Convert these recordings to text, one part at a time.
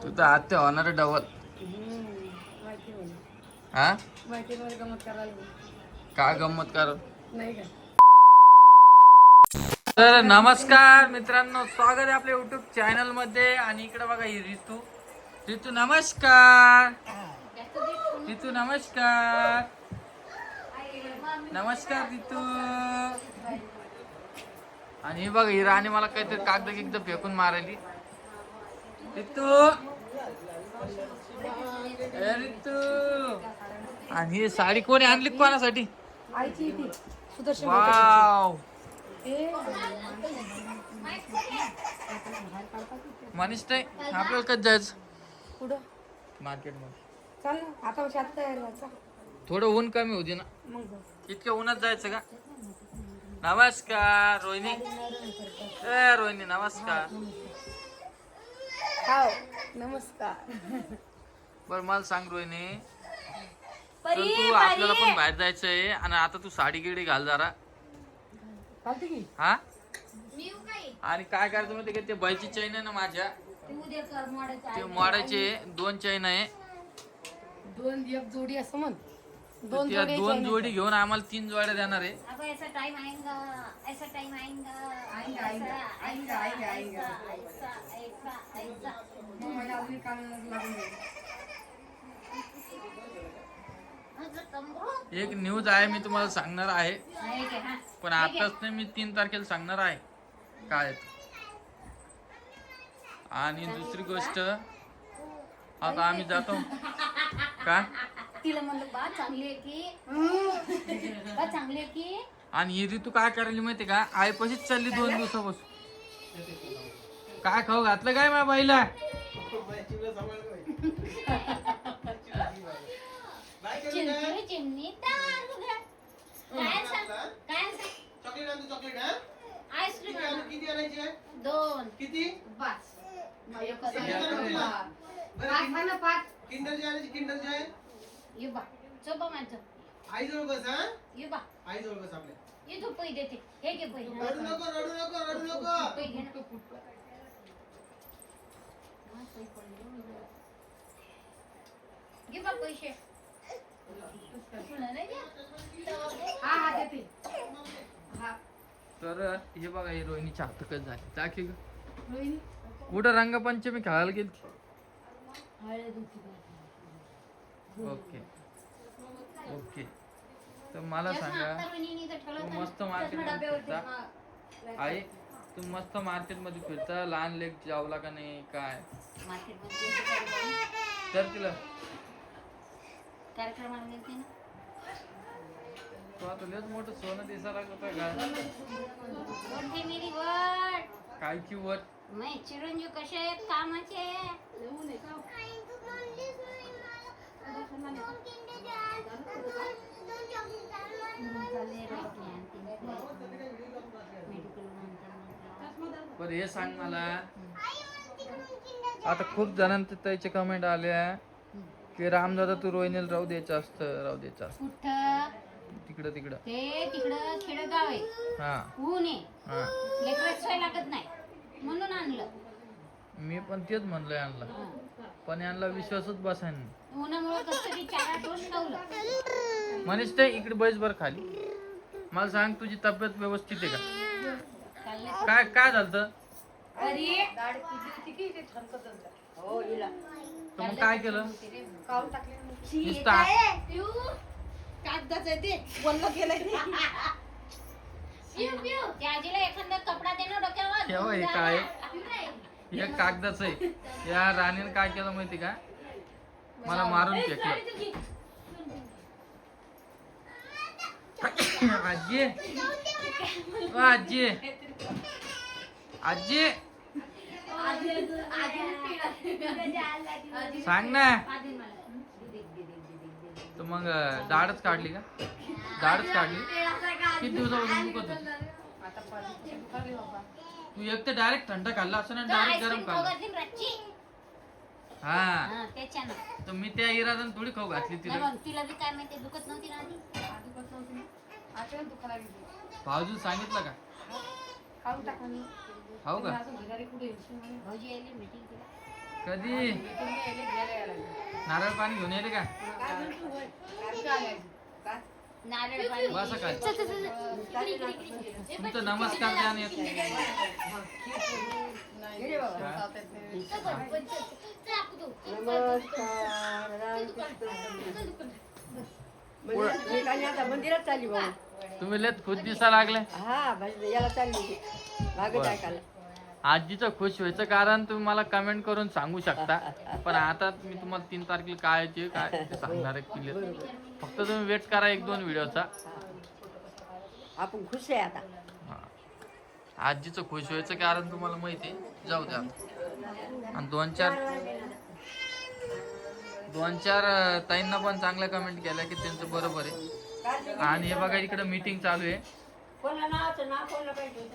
तू तर आत्या होणार डबल. माहिती होईल. हा माहिती मध्ये गमत करायला का गंमत कर. नाही का? तर नमस्कार मित्रांनो, स्वागत आहे आपल्या युट्यूब चॅनल मध्ये. आणि इकडे बघा ही ऋतू. ऋतू नमस्कार. ऋतू नमस्कार. नमस्कार ऋतू. आणि हे बघा ही राणी मला काहीतरी कागद गिगद फेकून मारायली. ऋतू ए ऋतू. आणि ही साडी कोणी आणली कोणासाठी? आईची ती सुदर्शन वाव. ए मनीष ताई आपल्याला कधी जायचं कुठं मार्केट मध्ये? चाल ना आता वर्षी आता तयार व्हायचा थोडं ऊन कमी होती ना, मग जाऊ. इतक्या उन्हात जायचं का? नमस्कार रोहिणी. ए रोहिणी नमस्कार. हाव नमस्कार. बर मला सांग रोहिणी, तर तू आपल्याला पण बाहेर जायचंय आणि आता तू साडी गिडी घाल जरा. चालते की हा आणि काय करायचं माहिती का, ते बाईची चैन आहे ना माझ्या, ते मोडायचे 2 चैन आहे. दोन एक जोडी असं म्हण. तर त्या 2 जोडी घेऊन आम्हाला 3 जोड्या देणार आहे. अब ऐसा टाइम आएगा, ऐसा टाइम आएगा, आएगा, आएगा, आएगा, आएगा, आएगा. ऐसा ऐसा ऐसा. मग माझ्या अजून एक काम लागून जाईल. एक न्यूज आहे मी तुम्हाला सांगणार आहे, आहे का? हा. पण आताच नाही, मी 3 तारखेला सांगणार आहे काय आहे ते. आणि दुसरी गोष्ट, आता आम्ही जातो का. तिला म्हणलं बा चांगली आहे की बा चांगली आहे की. आणि ही ऋतू काय करायली माहिती का, आईपाशीच चालली 2 दिवसापासून. काय खाऊ घातलं काय माझ्या बाईला? चिमणी चिमणी दारू घ्या. काय सांग काय सांग. चॉकलेट आणतो चॉकलेट हा आईस्क्रीम किती आणू- किती आणायची आहे 2 किती बस. बरं किंडरची आणायची किंडरची आहे ये बा चोपा माझं आई जवळ बस हा ये बा आई जवळ बस आपल्या ये तू पै देते. हे घे पै. रडू नको रडू नको रडू नको पै घे ना. हा, पै पडले. घे बा पैसे. तुला नाही द्या? हा हा देते. हा तर हे बघा ही रोहिणीची हातकच झाली. टाकी ग रोहिणी कुठं रंगपंचमी खेळायला गेली? हळद होती बा. Okay okay. तर मला सांगा, तू मस्त मार्केटमध्ये फिरता आई, तू मस्त मार्केटमध्ये फिरता, लहान लेक जावला का नाही काय? तर तिला कार्यक्रमाला गेलते ना. तू आता लयच मोठं सोनं दिसायला लागत का? कोणती मेरी वर काय की वर मै चिरंजीव कसे आहेत कामाचे. पण हे सांग मला, आता खूप जणांचे त्याचे कमेंट आल्या की रामदादा तू रोहिणीला राहू द्यायचं असतं, राहू द्यायचं असतं. कुठं तिकडं तिकडं ते तिकडं खेडेगाव आहे. हा ऊन आहे. हा. लेकरं सोय लागत नाही म्हणून आणलं. मी पण तेच म्हणलं यांना, पण यांना विश्वासच बसाय नाही. उन्हामुळे कसं तरी 4-8 वर्ष लावलं. मनीष ते इकडे बैस बर खाली. मला सांग, तुझी तब्येत व्यवस्थित आहे का? चाललंय. काय काय झालं? अरे दाढ किती होती की ते छान करत होता. हो हिला तर मग काय केलं? काढून टाकले. नुसतं पिऊ कागदाच आहे ते वल्ल केलंय ते. पिऊ पिऊ त्या आजीला एखादा कपडा दे ना डोक्यावर. ठेवा हे काय, हे कागदाच आहे. या राणीने काय केलं माहिती का, मला मारून फेकलं. आजी ओ आजी आजी सांग ना. तर मग दाढच काढली का? दाढच काढली. किती दिवसापासून दुखत होती? आता पाणी उतरले बाबा. तू एक तर डायरेक्ट थंड खाल्ला असं ना, डायरेक्ट गरम खाल्ला. हा, त्याच्यानं तर मी त्या इरादाने थोडी खाऊ घातली नाही तिला. मग तिला बी काय माहिती दुखत नव्हती ना आधी. आधी कसं होतं ना, आता दुखायला लागली. भाऊजी सांगितलं का? काढून टाकलं मी. खाऊ का? अजून घरी कुठे येशील म्हणे. भाऊजी यायले मीटिंग केला. कधी तुम्ही यायले घ्यायला यायला लागले. नारळ पाणी घेऊन येते का सारखं आले. नारळ पाणी. बसा काय चल, चल, चल, चल. इकडे, इकडे, इकडे. तुमचं नमस्कार द्या आणि येत. नाही रे बाबा, सावतात नाही. चल, चल, चल, चल. चल, आपण जाऊ. चल, चल, नमस्कार मी काही आता मंदिरात चालली भाऊ तुम्ही लेत खुश दिसा लागले. हा याला चालली भागत ऐकायला आजीचं खुश व्हायचं कारण तुम्ही मला कमेंट करून सांगू शकता. पण आता मी तुम्हाला 3 तारखेला काय ते सांगणार आहे क्लिअर. फक्त तुम्ही वेट करा 1-2 व्हिडिओचा. आपण खुश आहे आता. आजीचं खुश व्हायचं कारण तुम्हाला माहिती आहे. जाऊ द्या. आणि 2-4 ताईंना पण चांगल्या कमेंट केल्या की त्यांचं बरोबर आहे. आणि हे बघा इकडे मीटिंग चालू आहे. कोणा नावाचं नाव कोणला पाहिजे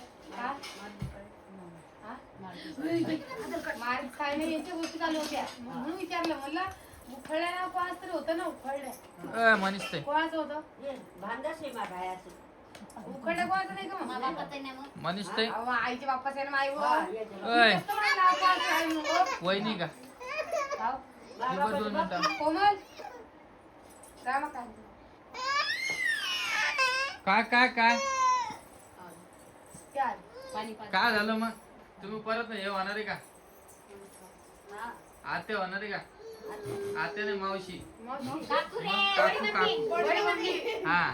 माझं काय नाही याच्या गोष्टी चालू होत्या म्हणून विचारलं म्हणलं उखळल्या ना कोणाच तरी होतं ना उखळल्या मनीष ताई कोणाचं होतं भांडाच आहे माझा असं उखळल्या कोणाचं नाही का मला मग पता नाही मग. मनीष ताई अहो, आईच्या बाप्पाचं आहे ना माई ओय वहिनी का ही बघ 2 मिनिटं. कोमल रामा काय काय काय प्यार पाणी पाणी. काय झालं मग तुम्ही परत हे होणार आहे का आते होणार आहे का आते नाही मावशी काकू रे, काकू, वडी काकू. मम्मी, वडी मम्मी. हा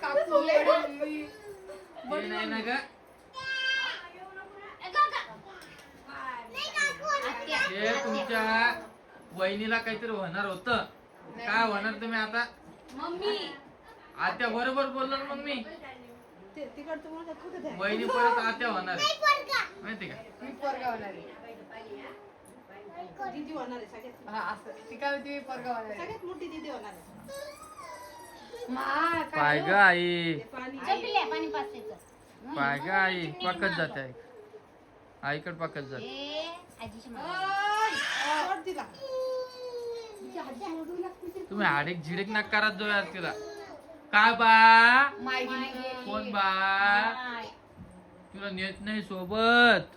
काकू मम्मी. ते नाही ना ग ए, काका. नाही काकू. आत्या, ते आत्या. तुमच्या वहिनीला काहीतरी होणार होतं काय होणार तुम्ही आता मम्मी. आत्या बरोबर बोललो ना मग मी वहिनी परत आत्या होणार आहे माहिती का मी पोरगा होणार आहे. हा, असं. ती काय होती, मी पोरगा होणार आहे. मा, काय पाय हो? ग आई चल पिल्या, पाणी पाजायचं. पाय ग आई पाकत जाते आई आईकडे पाकत जाते ए, आजीची मागं. तुम्ही हाडेक झिडेक ना करत जाऊ यार तिला काय बा माय गेली. कोण बा नाही. तुला नेत नाही सोबत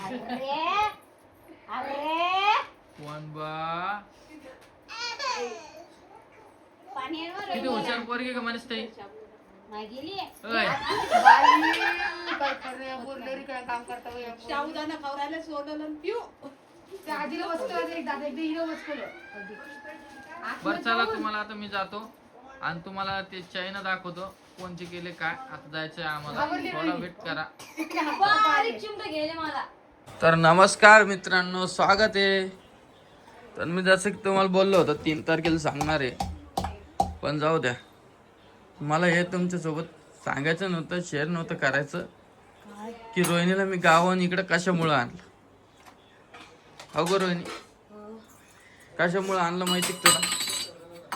अरे, अरे. कोण बा पाणी आहे ना किती रे. हुशार पोरगी का म्हणस ताई माय गेली. ओय बाई, काय खरं, बोललेली काय काम करता बाई आपण. सावधान खवरायला सोडलं पिऊ त्या आजीला बसतो एक दादा एकदा हिरो बसतो बर चला तुम्हाला आता मी जातो आणि तुम्हाला ते चायना दाखवतो कोणचे केले काय आता जायचंय आम्हाला थोडा वेट करा बारीक चिमटे गेले मला. तर नमस्कार मित्रांनो स्वागत आहे. तर मी जसं की तुम्हाला बोललो होतो 3 तारखेला सांगणार आहे पण जाऊ द्या मला हे तुमच्यासोबत सांगायचं नव्हतं शेअर नव्हतं करायचं की रोहिणीला मी गावाहून इकडं कशामुळं आणलं. हो गं रोहिणी कशामुळं आणलं माहिती का तुला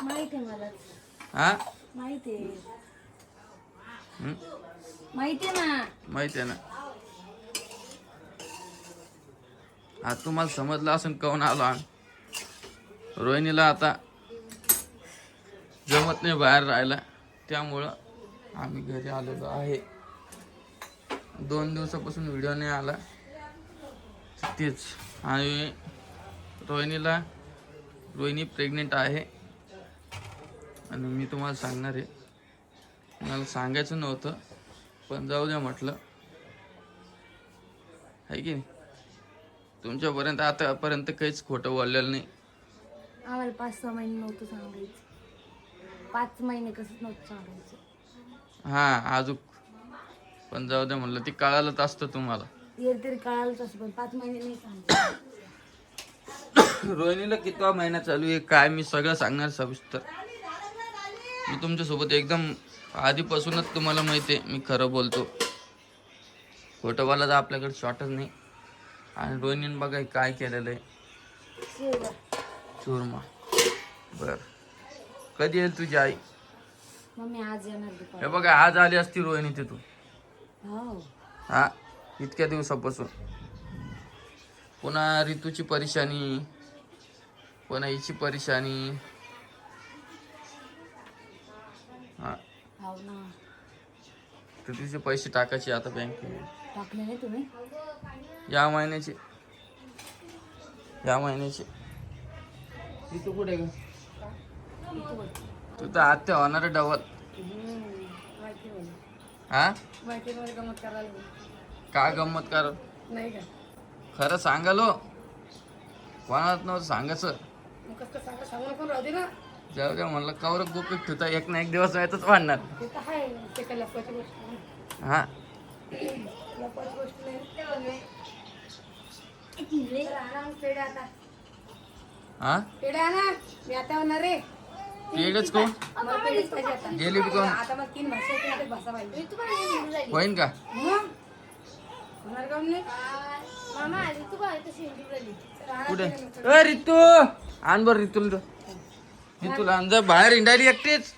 माहिती आहे मला हा माहिती आहे हं? माहिती आहे ना माहिती आहे ना आता तुम्हाला समजलं असं काऊन आलो आम्ही रोहिणीला आता जमत नाही बाहेर राहायला त्यामुळं आम्ही घरी आलेलो आहे. 2 दिवसापासून व्हिडिओ नाही आला तेच आणि रोहिणी प्रेग्नेंट आहे आणि मी तुम्हाला सांगणार आहे मला सांगायचं नव्हतं पण जाऊ द्या म्हटलं आहे की नाही तुमच्यापर्यंत आतापर्यंत काहीच खोटं बोललेलं नाही. आम्हाला 5-6 महिने नव्हतं सांगायचं 5 महिने कसं नव्हतं सांगायचं हा अजून पण जाऊ द्या म्हटलं ते कळालंच असतं तुम्हाला. येर तरी कळालंच असं पण 5 महिने नाही सांगायचं. रोहिणीला कितवा महिना चालू आहे काय मी सगळं सांगणार सविस्तर. मी तुमच्यासोबत एकदम आधीपासूनच तुम्हाला माहिती आहे मी खरं बोलतो खोटं बोलायचं आपल्याकडे शॉर्टच नाही. आणि रोहिणीने बघा हे काय केलेलं आहे चुरमा. बर कधी येईल तुझी आई. मम्मी आज येणार दुपारी. हे बघा आज आली असती रोहिणी तिथून हो हा इतक्या दिवसापासून पुन्हा ऋतूची परेशानी पुन्हा हिची परेशानी हा हो ना तर तिचे पैसे टाकायचे आता बँकेत टाकले नाही तुम्ही या महिन्याचे या महिन्याची. तू कुठे ग? तू तर आत्या होणार आहे डबल. हा गमत करायला काय गंमत कर? नाही का खरं सांगालो कोणाला नव्हतं सांगायचं. मग कसं सांगू नको राहू दे ना. जाऊ द्या म्हणलं कवर गुपित ठेवता एक ना एक दिवस व्हायचंच वाढणार. ते तर आहे ते काय लपवायची गोष्ट नाही. हा लपवायची गोष्ट नाही. पेढे आता हा पेढे आणा मी आता होणार रे. पेढच कोण मला पेढेच पाहिजे आता. जिलेबी कोण आता मग 3 भाषा येते ना, ते भाषा पाहिजे. होईन का? मग होणार का नाही? मामा आधी तू काय तशी झाली. कुठे रितू आण बर रितूला आण जा बाहेर हिंडायली एकटीच.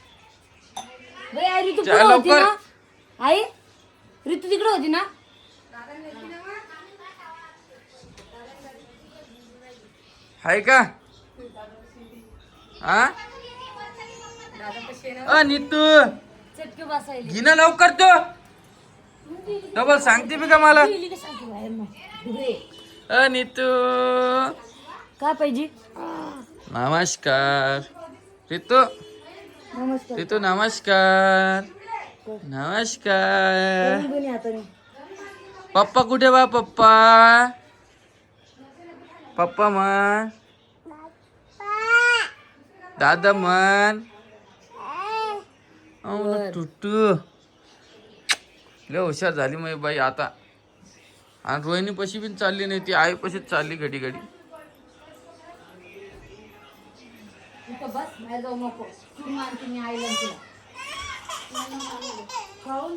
बाई, आई ऋतू चल पुढं होती लवकर. ना. आई ऋतू तिकडे होती ना. हाय का? हा नीतू चटके बसायली. घे ना लवकर तो. डबल सांगते मी का मला? गेली का सांगते बाहेर मग. नीतू काय पाहिजे? नमस्कार रितू. नमस्कार. रितू नमस्कार. नमस्कार. दोन्ही हाताने. पप्पा कुठे बा? पप्पा पप्पा म्हण. दादा म्हण. टुटू लय हुशार झाली मग बाई आता. आणि रोहिणी पशी पण चालली नाही, ती आई पशीच चालली घडी घडी. इथं बस बाहेर जाऊ नको. तू मानते मी आईला तुला. खाऊन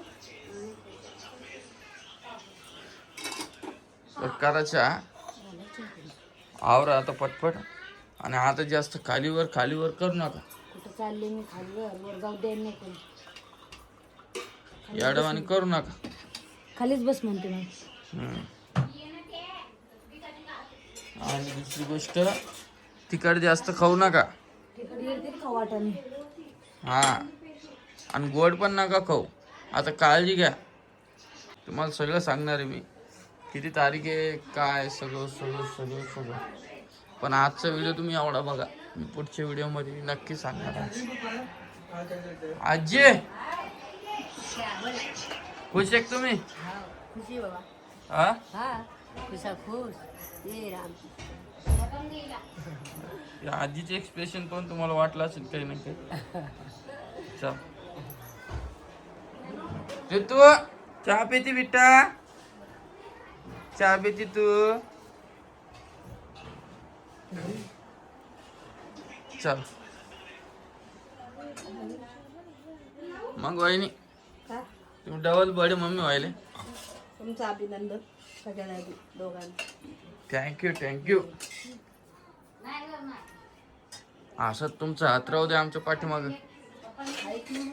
करायच्या आवरा आता पटपट. आणि आता जास्त खालीवर करू नका. कुठं चालले मी खाली वर जाऊ दे नाही कोणी. याडवानी करू नका. खालीच बस म्हणते मग. आणि दुसरी गोष्ट तिखट जास्त खाऊ नका. तिकडे येते खाऊ वाटाने. हा आणि गोड पण नका खाऊ. आता काळजी घ्या. तुम्हाला सगळं सांगणार आहे मी. किती तारीख आहे काय सगळं सगळं सगळं सगळं. पण आजचा व्हिडिओ तुम्ही एवढा बघा. मी पुढच्या व्हिडिओमध्ये नक्की सांगणार आहे. आजी खुश आहे तुम्ही? खुशी बाबा. हा हा खुशा खुश. ये राम. या आजीचे एक्सप्रेशन पण तुम्हाला वाटलं असेल काही ना काही. चल तू चहा पिती बिट्टा? चहा पिती तू? चल मग वहिनी तुम्ही डबल बडे मम्मी व्हायले. तुमचं अभिनंदन सगळ्यांना दोघांना. थँक्यू. असं तुमचा हात राहू दे आमच्या पाठीमाग. आणि तुम्ही